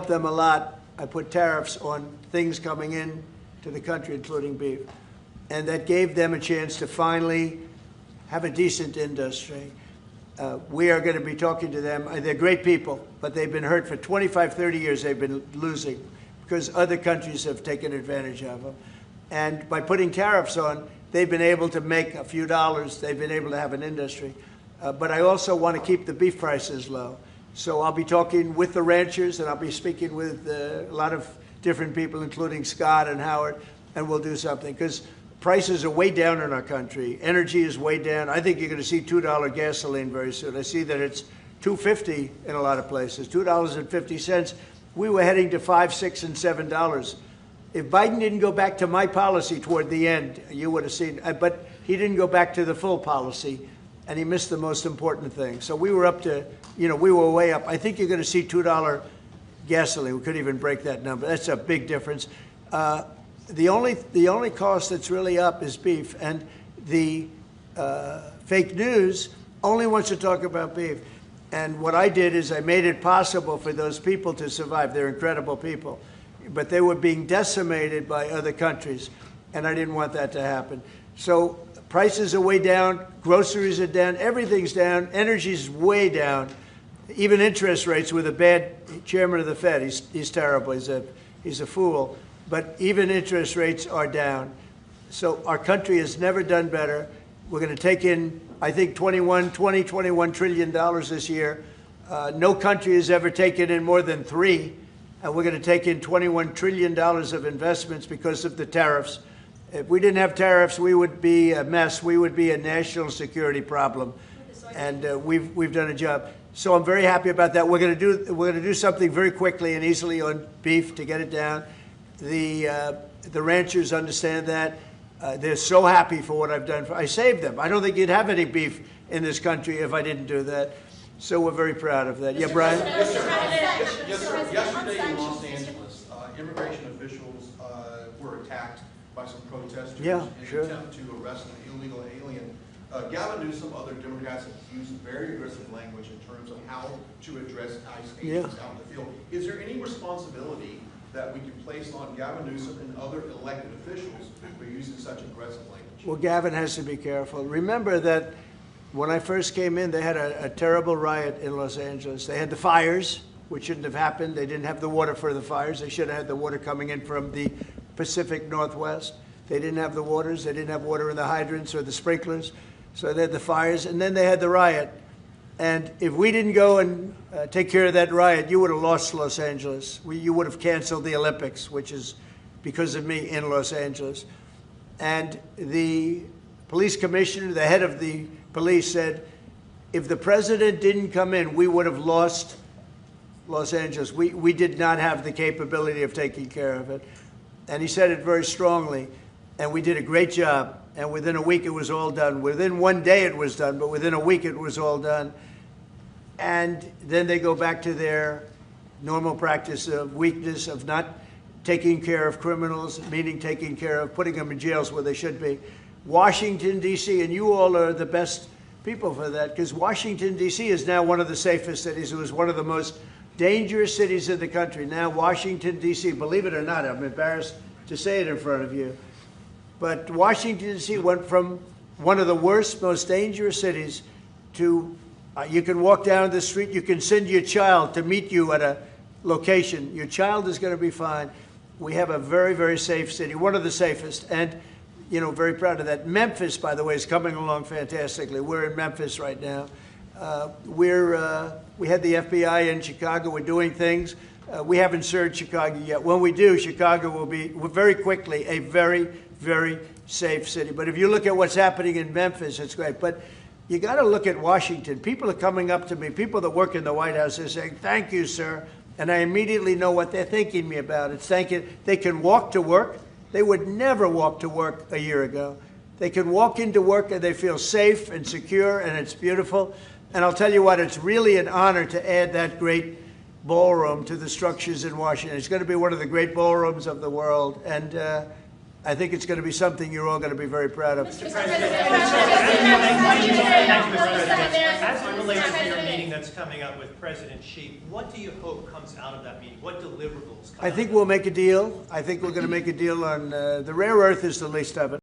helped them a lot. I put tariffs on things coming in to the country, including beef. And that gave them a chance to finally have a decent industry. We are going to be talking to them. They're great people, but they've been hurt for 25, 30 years. They've been losing because other countries have taken advantage of them. And by putting tariffs on, they've been able to make a few dollars. They've been able to have an industry. But I also want to keep the beef prices low. So I'll be talking with the ranchers, and I'll be speaking with a lot of different people, including Scott and Howard, and we'll do something. Because prices are way down in our country. Energy is way down. I think you're going to see $2 gasoline very soon. I see that it's $2.50 in a lot of places, $2.50. We were heading to $5, $6, and $7. If Biden didn't go back to my policy toward the end, you would have seen, but he didn't go back to the full policy, and he missed the most important thing. So we were up to, we were way up. I think you're going to see $2 gasoline. We couldn't even break that number. That's a big difference. The only cost that's really up is beef, and the fake news only wants to talk about beef. And what I did is I made it possible for those people to survive. They're incredible people, but they were being decimated by other countries, and I didn't want that to happen. So prices are way down, groceries are down, everything's down, energy's way down, even interest rates with a bad chairman of the Fed. He's terrible. He's a fool. But even interest rates are down. So our country has never done better. We're going to take in, I think, $21 trillion this year. No country has ever taken in more than $3 trillion. And we're going to take in $21 trillion of investments because of the tariffs. If we didn't have tariffs, we would be a mess. We would be a national security problem. And we've done a job. So I'm very happy about that. We're going to do something very quickly and easily on beef to get it down. The ranchers understand that. They're so happy for what I've done. I saved them. I don't think you'd have any beef in this country if I didn't do that. So we're very proud of that. Yeah, Brian? Yes, sir. Yesterday in Los Angeles, immigration officials were attacked by some protesters in an attempt to arrest an illegal alien. Gavin Newsom, other Democrats have used very aggressive language in terms of how to address ICE agents out in the field. Is there any responsibility that we can place on Gavin Newsom and other elected officials for using such aggressive language? Well, Gavin has to be careful. Remember that when I first came in, they had a terrible riot in Los Angeles. They had the fires, which shouldn't have happened. They didn't have the water for the fires. They should have had the water coming in from the Pacific Northwest. They didn't have the waters. They didn't have water in the hydrants or the sprinklers. So they had the fires, and then they had the riot. And if we didn't go and take care of that riot, you would have lost Los Angeles. You would have canceled the Olympics, which is because of me in Los Angeles. And the police commissioner, the head of the police, said, if the president didn't come in, we would have lost Los Angeles. We did not have the capability of taking care of it. And he said it very strongly. And we did a great job. And within a week, it was all done. Within one day, it was done. But within a week, it was all done. And then they go back to their normal practice of weakness, of not taking care of criminals, meaning taking care of putting them in jails where they should be. Washington, D.C., and you all are the best people for that, because Washington, D.C. is now one of the safest cities. It was one of the most dangerous cities in the country. Now Washington, D.C., believe it or not, I'm embarrassed to say it in front of you, but Washington, D.C. went from one of the worst, most dangerous cities to, you can walk down the street, you can send your child to meet you at a location. Your child is going to be fine. We have a very, very safe city, one of the safest, and, very proud of that. Memphis, by the way, is coming along fantastically. We're in Memphis right now. We had the FBI in Chicago. We're doing things. We haven't served Chicago yet. When we do, Chicago will be very quickly a very, very safe city. But if you look at what's happening in Memphis, it's great. But you got to look at Washington. People are coming up to me, people that work in the White House, they're saying, thank you, sir. And I immediately know what they're thanking me about. It's thanking, they can walk to work. They would never walk to work a year ago. They can walk into work and they feel safe and secure, and it's beautiful. And I'll tell you what, it's really an honor to add that great ballroom to the structures in Washington. It's going to be one of the great ballrooms of the world. And I think it's going to be something you're all going to be very proud of. As it relates to your meeting that's coming up with President Xi, what do you hope comes out of that meeting? What deliverables come I think we'll make a deal. I think we're going to make a deal on the rare earth is the least of it.